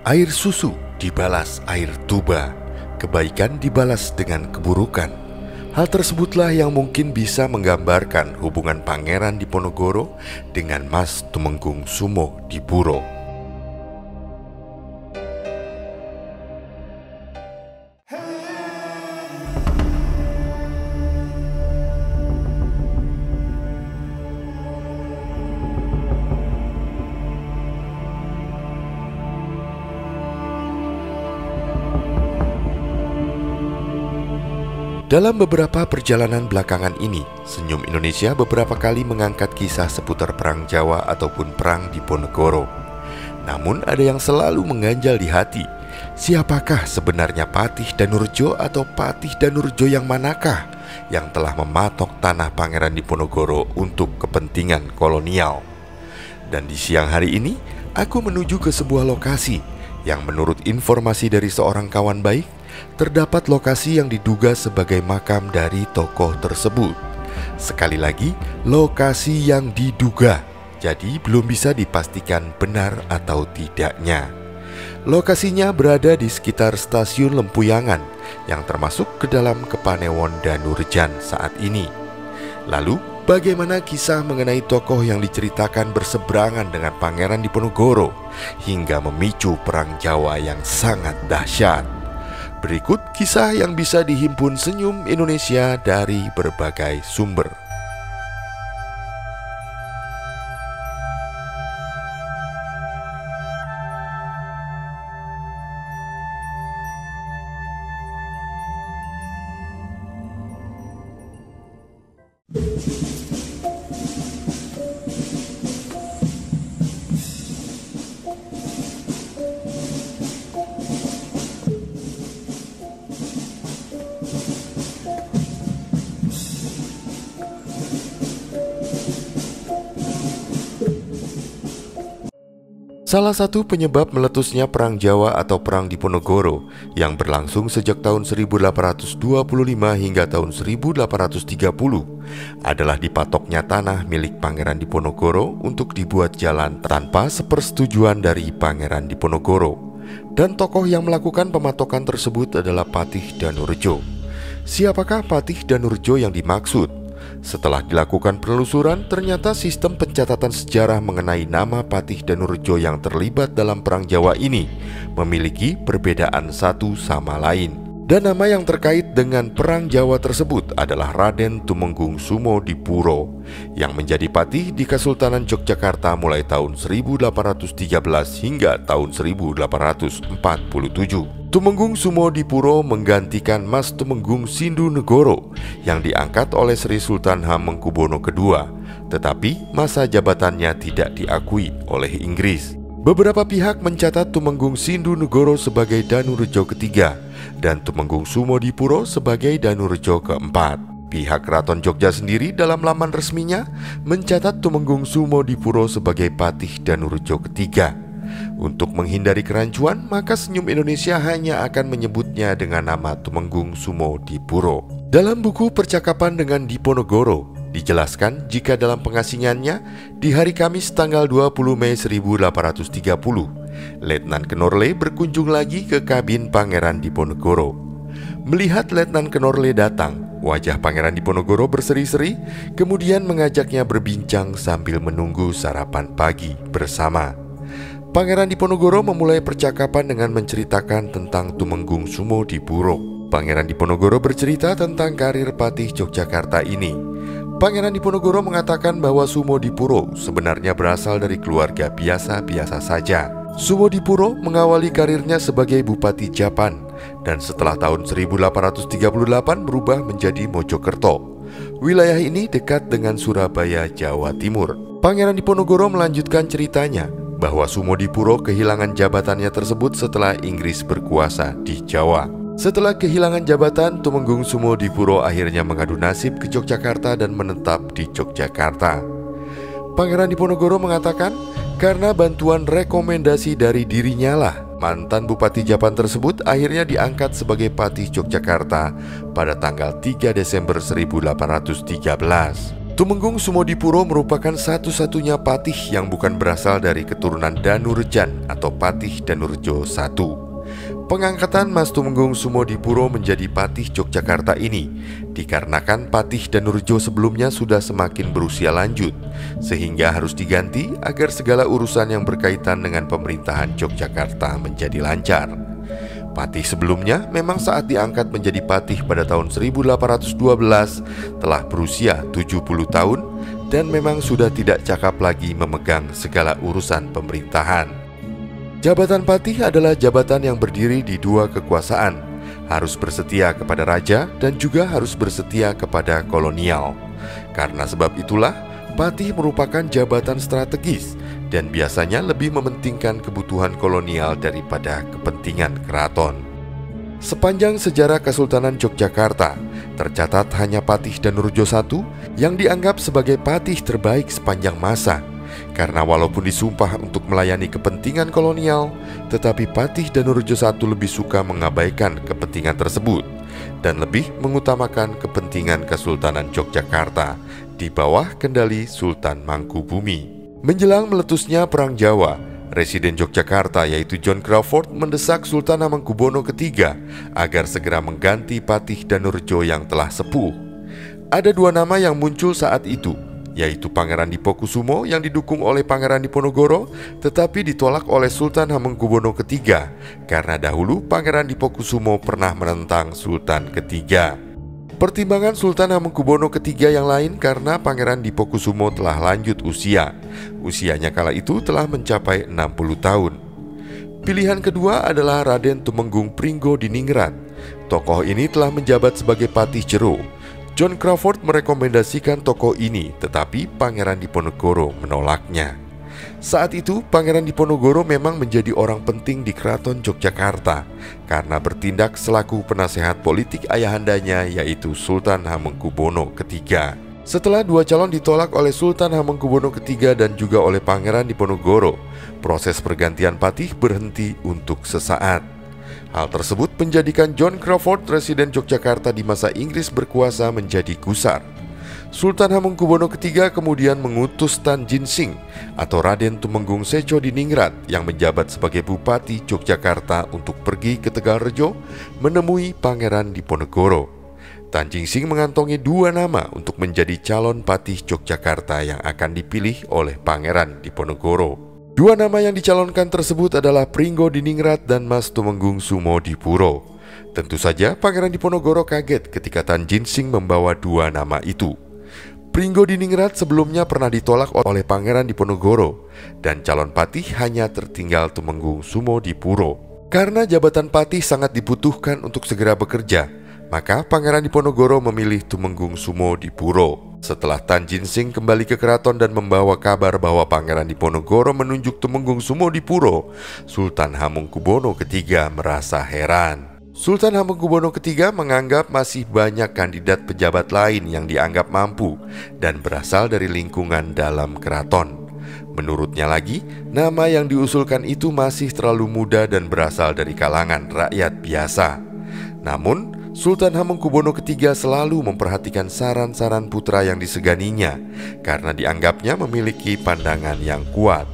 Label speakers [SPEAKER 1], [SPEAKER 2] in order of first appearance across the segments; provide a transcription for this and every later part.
[SPEAKER 1] Air susu dibalas air tuba, kebaikan dibalas dengan keburukan. Hal tersebutlah yang mungkin bisa menggambarkan hubungan Pangeran Diponegoro dengan Mas Tumenggung Sumodipuro. Dalam beberapa perjalanan belakangan ini, Senyum Indonesia beberapa kali mengangkat kisah seputar Perang Jawa ataupun Perang Diponegoro. Namun ada yang selalu mengganjal di hati. Siapakah sebenarnya Patih Danurjo atau Patih Danurjo yang manakah yang telah mematok tanah Pangeran Diponegoro untuk kepentingan kolonial? Dan di siang hari ini, aku menuju ke sebuah lokasi yang menurut informasi dari seorang kawan baik, terdapat lokasi yang diduga sebagai makam dari tokoh tersebut. Sekali lagi, lokasi yang diduga, jadi belum bisa dipastikan benar atau tidaknya. Lokasinya berada di sekitar stasiun Lempuyangan yang termasuk ke dalam Kepanewon Danurjan saat ini. Lalu, bagaimana kisah mengenai tokoh yang diceritakan berseberangan dengan Pangeran Diponegoro hingga memicu Perang Jawa yang sangat dahsyat? Berikut kisah yang bisa dihimpun Senyum Indonesia dari berbagai sumber. Salah satu penyebab meletusnya Perang Jawa atau Perang Diponegoro yang berlangsung sejak tahun 1825 hingga tahun 1830 adalah dipatoknya tanah milik Pangeran Diponegoro untuk dibuat jalan tanpa sepersetujuan dari Pangeran Diponegoro. Dan tokoh yang melakukan pematokan tersebut adalah Patih Danurjo. Siapakah Patih Danurjo yang dimaksud? Setelah dilakukan penelusuran, ternyata sistem pencatatan sejarah mengenai nama Patih Danurjo yang terlibat dalam Perang Jawa ini memiliki perbedaan satu sama lain. Dan nama yang terkait dengan Perang Jawa tersebut adalah Raden Tumenggung Sumodipuro yang menjadi patih di Kesultanan Yogyakarta mulai tahun 1813 hingga tahun 1847. Tumenggung Sumodipuro menggantikan Mas Tumenggung Sindunegoro yang diangkat oleh Sri Sultan Hamengkubuwono II, tetapi masa jabatannya tidak diakui oleh Inggris. Beberapa pihak mencatat Tumenggung Sindunegoro sebagai Danurjo ketiga dan Tumenggung Sumodipuro sebagai Danurjo keempat. Pihak Keraton Jogja sendiri dalam laman resminya mencatat Tumenggung Sumodipuro sebagai Patih Danurjo ketiga. Untuk menghindari kerancuan, maka Senyum Indonesia hanya akan menyebutnya dengan nama Tumenggung Sumodipuro. Dalam buku Percakapan dengan Diponegoro, dijelaskan jika dalam pengasingannya di hari Kamis tanggal 20 Mei 1830, Letnan Kenorle berkunjung lagi ke kabin Pangeran Diponegoro. Melihat Letnan Kenorle datang, wajah Pangeran Diponegoro berseri-seri, kemudian mengajaknya berbincang sambil menunggu sarapan pagi bersama. Pangeran Diponegoro memulai percakapan dengan menceritakan tentang Tumenggung Sumodipuro. Pangeran Diponegoro bercerita tentang karir Patih Yogyakarta ini. Pangeran Diponegoro mengatakan bahwa Sumodipuro sebenarnya berasal dari keluarga biasa-biasa saja. Sumodipuro mengawali karirnya sebagai Bupati Japan dan setelah tahun 1838 berubah menjadi Mojokerto. Wilayah ini dekat dengan Surabaya, Jawa Timur. Pangeran Diponegoro melanjutkan ceritanya bahwa Sumodipuro kehilangan jabatannya tersebut setelah Inggris berkuasa di Jawa. Setelah kehilangan jabatan, Tumenggung Sumodipuro akhirnya mengadu nasib ke Yogyakarta dan menetap di Yogyakarta. Pangeran Diponegoro mengatakan karena bantuan rekomendasi dari dirinya lah mantan Bupati Japan tersebut akhirnya diangkat sebagai Patih Yogyakarta pada tanggal 3 Desember 1813. Tumenggung Sumodipuro merupakan satu-satunya patih yang bukan berasal dari keturunan Danurejan atau Patih Danurejo I. Pengangkatan Mas Tumenggung Sumodipuro menjadi Patih Yogyakarta ini dikarenakan Patih Danurejo sebelumnya sudah semakin berusia lanjut, sehingga harus diganti agar segala urusan yang berkaitan dengan pemerintahan Yogyakarta menjadi lancar. Patih sebelumnya memang saat diangkat menjadi patih pada tahun 1812 telah berusia 70 tahun dan memang sudah tidak cakap lagi memegang segala urusan pemerintahan. Jabatan patih adalah jabatan yang berdiri di dua kekuasaan, harus bersetia kepada raja dan juga harus bersetia kepada kolonial. Karena sebab itulah, patih merupakan jabatan strategis dan biasanya lebih mementingkan kebutuhan kolonial daripada kepentingan keraton. Sepanjang sejarah Kesultanan Yogyakarta, tercatat hanya Patih Danurejo I yang dianggap sebagai patih terbaik sepanjang masa. Karena walaupun disumpah untuk melayani kepentingan kolonial, tetapi Patih Danurejo I lebih suka mengabaikan kepentingan tersebut dan lebih mengutamakan kepentingan Kesultanan Yogyakarta di bawah kendali Sultan Mangkubumi. Menjelang meletusnya Perang Jawa, Residen Yogyakarta yaitu John Crawford mendesak Sultan Hamengkubuwono III agar segera mengganti Patih Danurejo yang telah sepuh. Ada dua nama yang muncul saat itu, yaitu Pangeran Dipokusumo yang didukung oleh Pangeran Diponegoro, tetapi ditolak oleh Sultan Hamengkubuwono III karena dahulu Pangeran Dipokusumo pernah menentang Sultan ketiga. Pertimbangan Sultan Hamengkubuwono III yang lain karena Pangeran Dipokusumo telah lanjut usia. Usianya kala itu telah mencapai 60 tahun. Pilihan kedua adalah Raden Tumenggung Pringgodiningrat. Tokoh ini telah menjabat sebagai Patih Jero. John Crawford merekomendasikan tokoh ini, tetapi Pangeran Diponegoro menolaknya. Saat itu Pangeran Diponegoro memang menjadi orang penting di Keraton Yogyakarta karena bertindak selaku penasehat politik ayahandanya yaitu Sultan Hamengkubuwono III. Setelah dua calon ditolak oleh Sultan Hamengkubuwono III dan juga oleh Pangeran Diponegoro, proses pergantian patih berhenti untuk sesaat. Hal tersebut menjadikan John Crawford, Residen Yogyakarta di masa Inggris berkuasa, menjadi gusar. Sultan Hamengkubuwono III kemudian mengutus Tan Jinsing atau Raden Tumenggung Secodiningrat yang menjabat sebagai Bupati Yogyakarta untuk pergi ke Tegalrejo menemui Pangeran Diponegoro. Tan Jinsing mengantongi dua nama untuk menjadi calon Patih Yogyakarta yang akan dipilih oleh Pangeran Diponegoro. Dua nama yang dicalonkan tersebut adalah Pringgodiningrat dan Mas Tumenggung Sumodipuro. Tentu saja Pangeran Diponegoro kaget ketika Tan Jinsing membawa dua nama itu. Pringgodiningrat sebelumnya pernah ditolak oleh Pangeran Diponegoro dan calon patih hanya tertinggal Tumenggung Sumodipuro. Karena jabatan patih sangat dibutuhkan untuk segera bekerja, maka Pangeran Diponegoro memilih Tumenggung Sumodipuro. Setelah Tan Jinsing kembali ke keraton dan membawa kabar bahwa Pangeran Diponegoro menunjuk Tumenggung Sumodipuro, Sultan Hamengkubuwono III merasa heran. Sultan Hamengkubuwono III menganggap masih banyak kandidat pejabat lain yang dianggap mampu dan berasal dari lingkungan dalam keraton. Menurutnya lagi, nama yang diusulkan itu masih terlalu muda dan berasal dari kalangan rakyat biasa. Namun, Sultan Hamengkubuwono III selalu memperhatikan saran-saran putra yang diseganinya karena dianggapnya memiliki pandangan yang kuat.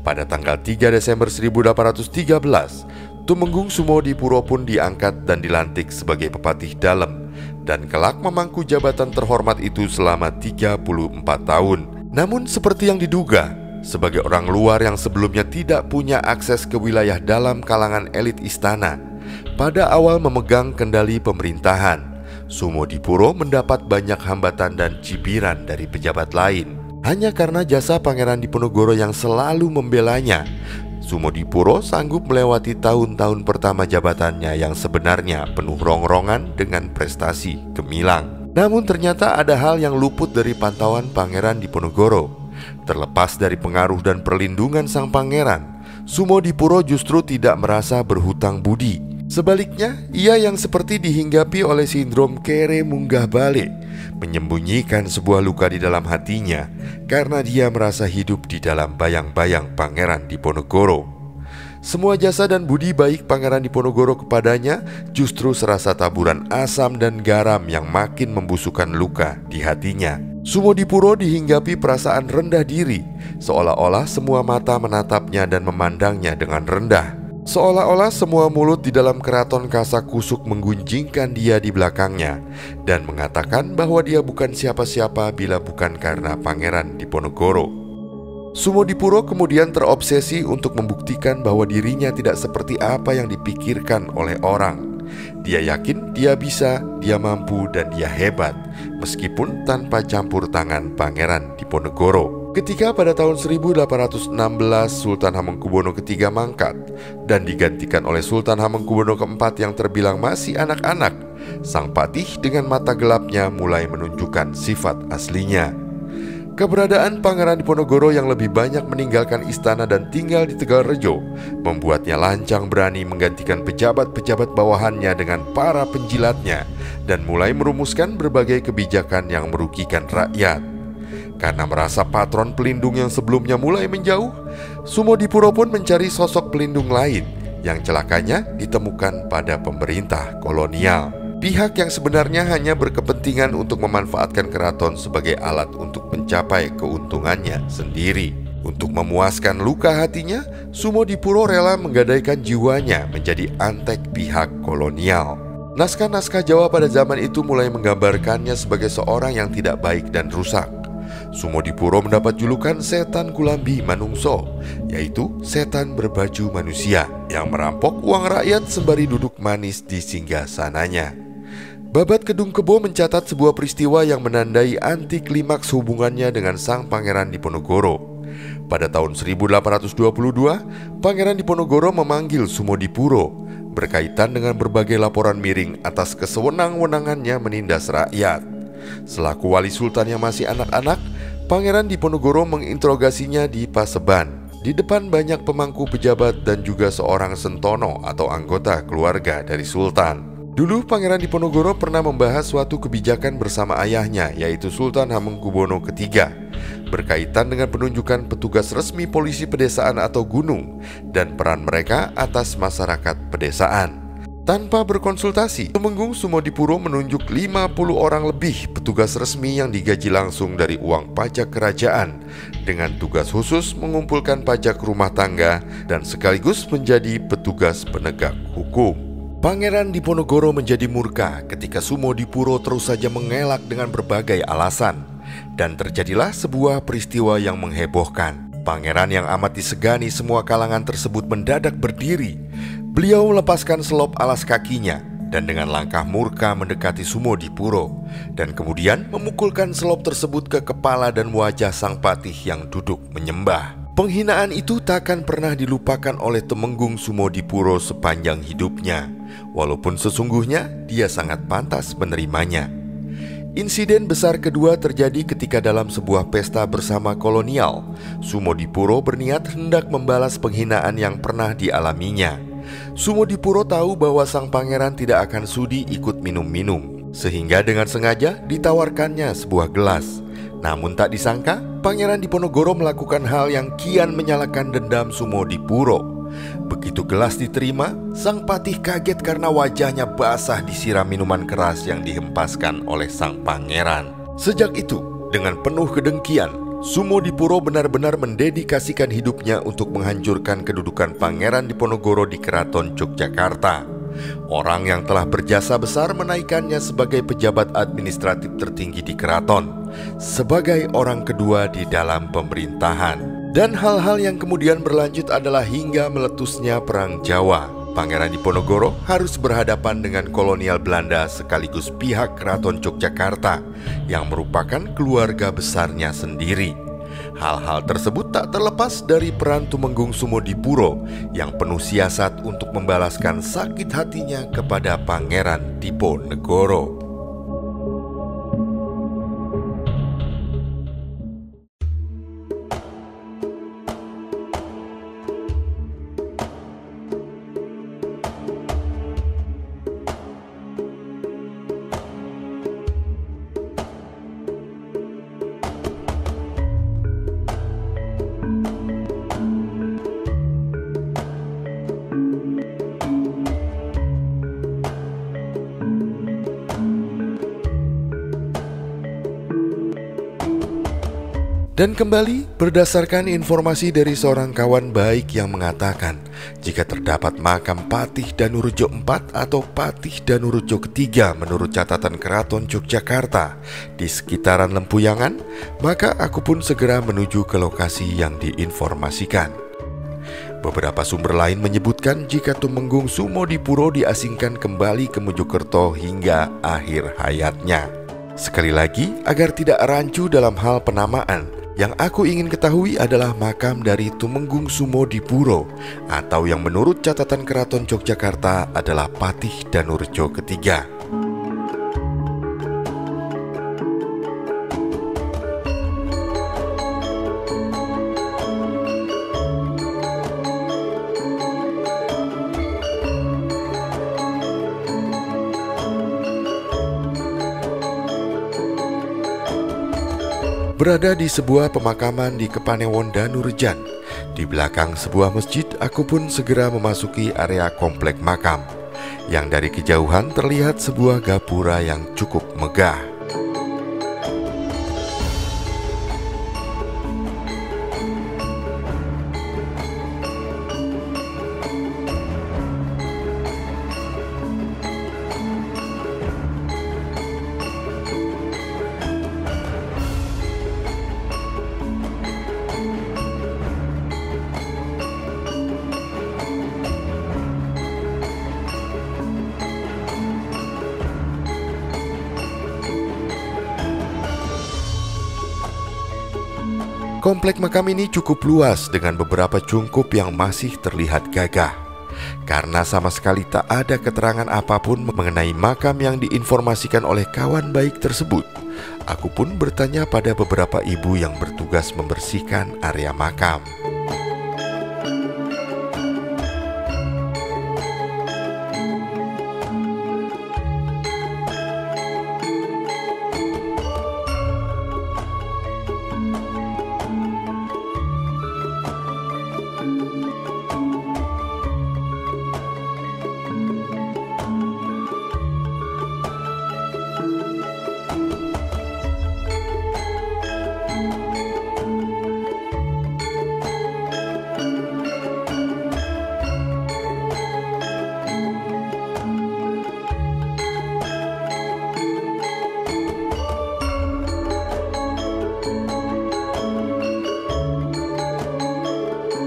[SPEAKER 1] Pada tanggal 3 Desember 1813, Tumenggung Sumodipuro pun diangkat dan dilantik sebagai Pepatih Dalem dan kelak memangku jabatan terhormat itu selama 34 tahun. Namun seperti yang diduga, sebagai orang luar yang sebelumnya tidak punya akses ke wilayah dalam kalangan elit istana, pada awal memegang kendali pemerintahan, Sumodipuro mendapat banyak hambatan dan cibiran dari pejabat lain. Hanya karena jasa Pangeran Diponegoro yang selalu membelanya, Sumodipuro sanggup melewati tahun-tahun pertama jabatannya yang sebenarnya penuh rongrongan dengan prestasi gemilang. Namun ternyata ada hal yang luput dari pantauan Pangeran Diponegoro. Terlepas dari pengaruh dan perlindungan sang pangeran, Sumodipuro justru tidak merasa berhutang budi. Sebaliknya, ia yang seperti dihinggapi oleh sindrom kere munggah balik, menyembunyikan sebuah luka di dalam hatinya karena dia merasa hidup di dalam bayang-bayang Pangeran Diponegoro. Semua jasa dan budi baik Pangeran Diponegoro kepadanya justru serasa taburan asam dan garam yang makin membusukkan luka di hatinya. Sumodipuro dihinggapi perasaan rendah diri, seolah-olah semua mata menatapnya dan memandangnya dengan rendah. Seolah-olah semua mulut di dalam keraton Kasakusuk menggunjingkan dia di belakangnya dan mengatakan bahwa dia bukan siapa-siapa bila bukan karena Pangeran Diponegoro. Sumodipuro kemudian terobsesi untuk membuktikan bahwa dirinya tidak seperti apa yang dipikirkan oleh orang. Dia yakin dia bisa, dia mampu, dan dia hebat, meskipun tanpa campur tangan Pangeran Diponegoro. Ketika pada tahun 1816 Sultan Hamengkubuwono III mangkat dan digantikan oleh Sultan Hamengkubuwono IV yang terbilang masih anak-anak, sang patih dengan mata gelapnya mulai menunjukkan sifat aslinya. Keberadaan Pangeran Diponegoro yang lebih banyak meninggalkan istana dan tinggal di Tegalrejo membuatnya lancang berani menggantikan pejabat-pejabat bawahannya dengan para penjilatnya dan mulai merumuskan berbagai kebijakan yang merugikan rakyat. Karena merasa patron pelindung yang sebelumnya mulai menjauh, Sumodipuro pun mencari sosok pelindung lain yang celakanya ditemukan pada pemerintah kolonial. Pihak yang sebenarnya hanya berkepentingan untuk memanfaatkan keraton sebagai alat untuk mencapai keuntungannya sendiri. Untuk memuaskan luka hatinya, Sumodipuro rela menggadaikan jiwanya menjadi antek pihak kolonial. Naskah-naskah Jawa pada zaman itu mulai menggambarkannya sebagai seorang yang tidak baik dan rusak. Sumodipuro mendapat julukan setan Kulambi Manungso, yaitu setan berbaju manusia yang merampok uang rakyat sembari duduk manis di singgasananya. Babat Kedung Kebo mencatat sebuah peristiwa yang menandai anti klimaks hubungannya dengan sang Pangeran Diponegoro. Pada tahun 1822, Pangeran Diponegoro memanggil Sumodipuro berkaitan dengan berbagai laporan miring atas kesewenang-wenangannya menindas rakyat. Selaku wali sultan yang masih anak-anak, Pangeran Diponegoro menginterogasinya di Paseban, di depan banyak pemangku pejabat dan juga seorang sentono atau anggota keluarga dari sultan. Dulu Pangeran Diponegoro pernah membahas suatu kebijakan bersama ayahnya, yaitu Sultan Hamengkubuwono III, berkaitan dengan penunjukan petugas resmi polisi pedesaan atau gunung dan peran mereka atas masyarakat pedesaan. Tanpa berkonsultasi, Tumenggung Sumodipuro menunjuk 50 orang lebih petugas resmi yang digaji langsung dari uang pajak kerajaan dengan tugas khusus mengumpulkan pajak rumah tangga dan sekaligus menjadi petugas penegak hukum. Pangeran Diponegoro menjadi murka ketika Sumodipuro terus saja mengelak dengan berbagai alasan, dan terjadilah sebuah peristiwa yang menghebohkan. Pangeran yang amat disegani semua kalangan tersebut mendadak berdiri. Beliau melepaskan selop alas kakinya dan dengan langkah murka mendekati Sumodipuro dan kemudian memukulkan selop tersebut ke kepala dan wajah sang patih yang duduk menyembah. Penghinaan itu takkan pernah dilupakan oleh Tumenggung Sumodipuro sepanjang hidupnya, walaupun sesungguhnya dia sangat pantas menerimanya. Insiden besar kedua terjadi ketika dalam sebuah pesta bersama kolonial, Sumodipuro berniat hendak membalas penghinaan yang pernah dialaminya. Sumodipuro tahu bahwa sang pangeran tidak akan sudi ikut minum-minum, sehingga dengan sengaja ditawarkannya sebuah gelas. Namun tak disangka, Pangeran Diponegoro melakukan hal yang kian menyalakan dendam Sumodipuro. Begitu gelas diterima, sang patih kaget karena wajahnya basah disiram minuman keras yang dihempaskan oleh sang pangeran. Sejak itu, dengan penuh kedengkian, Sumodipuro benar-benar mendedikasikan hidupnya untuk menghancurkan kedudukan Pangeran Diponegoro di Keraton Yogyakarta. Orang yang telah berjasa besar menaikkannya sebagai pejabat administratif tertinggi di keraton, sebagai orang kedua di dalam pemerintahan. Dan hal-hal yang kemudian berlanjut adalah hingga meletusnya Perang Jawa. Pangeran Diponegoro harus berhadapan dengan kolonial Belanda sekaligus pihak Keraton Yogyakarta yang merupakan keluarga besarnya sendiri. Hal-hal tersebut tak terlepas dari peran Tumenggung Sumodipuro yang penuh siasat untuk membalaskan sakit hatinya kepada Pangeran Diponegoro. Dan kembali berdasarkan informasi dari seorang kawan baik yang mengatakan jika terdapat makam Patih Danurejo IV atau Patih Danurejo ketiga menurut catatan Keraton Yogyakarta di sekitaran Lempuyangan, maka aku pun segera menuju ke lokasi yang diinformasikan. Beberapa sumber lain menyebutkan jika Tumenggung Sumodipuro diasingkan kembali ke Mojokerto hingga akhir hayatnya. Sekali lagi, agar tidak rancu dalam hal penamaan, yang aku ingin ketahui adalah makam dari Tumenggung Sumodipuro atau yang menurut catatan Keraton Yogyakarta adalah Patih Danurejo ketiga. Berada di sebuah pemakaman di Kepanewon Danurejan, di belakang sebuah masjid, aku pun segera memasuki area komplek makam, yang dari kejauhan terlihat sebuah gapura yang cukup megah. Komplek makam ini cukup luas dengan beberapa cungkup yang masih terlihat gagah. Karena sama sekali tak ada keterangan apapun mengenai makam yang diinformasikan oleh kawan baik tersebut, aku pun bertanya pada beberapa ibu yang bertugas membersihkan area makam.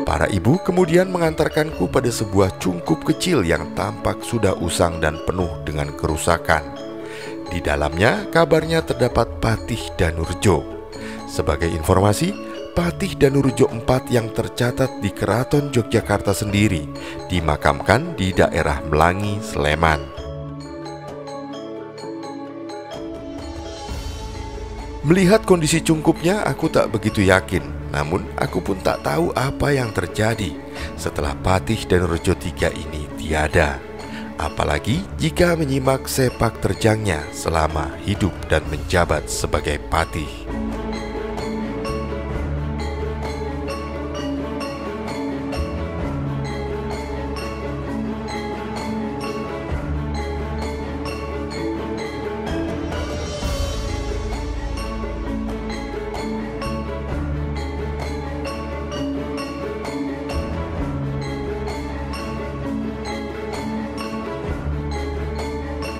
[SPEAKER 1] Para ibu kemudian mengantarkanku pada sebuah cungkup kecil yang tampak sudah usang dan penuh dengan kerusakan. Di dalamnya kabarnya terdapat Patih Danurejo. Sebagai informasi, Patih Danurejo IV yang tercatat di Keraton Yogyakarta sendiri dimakamkan di daerah Melangi, Sleman. Melihat kondisi cungkupnya, aku tak begitu yakin. Namun, aku pun tak tahu apa yang terjadi setelah Patih Danurejo III ini tiada. Apalagi jika menyimak sepak terjangnya selama hidup dan menjabat sebagai patih.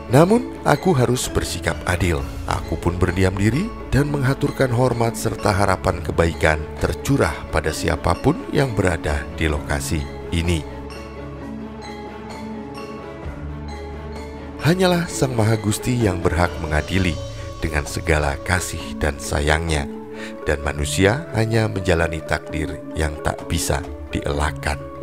[SPEAKER 1] Namun, aku harus bersikap adil. Aku pun berdiam diri dan menghaturkan hormat serta harapan kebaikan tercurah pada siapapun yang berada di lokasi ini. Hanyalah Sang Maha Gusti yang berhak mengadili dengan segala kasih dan sayangnya, dan manusia hanya menjalani takdir yang tak bisa dielakkan.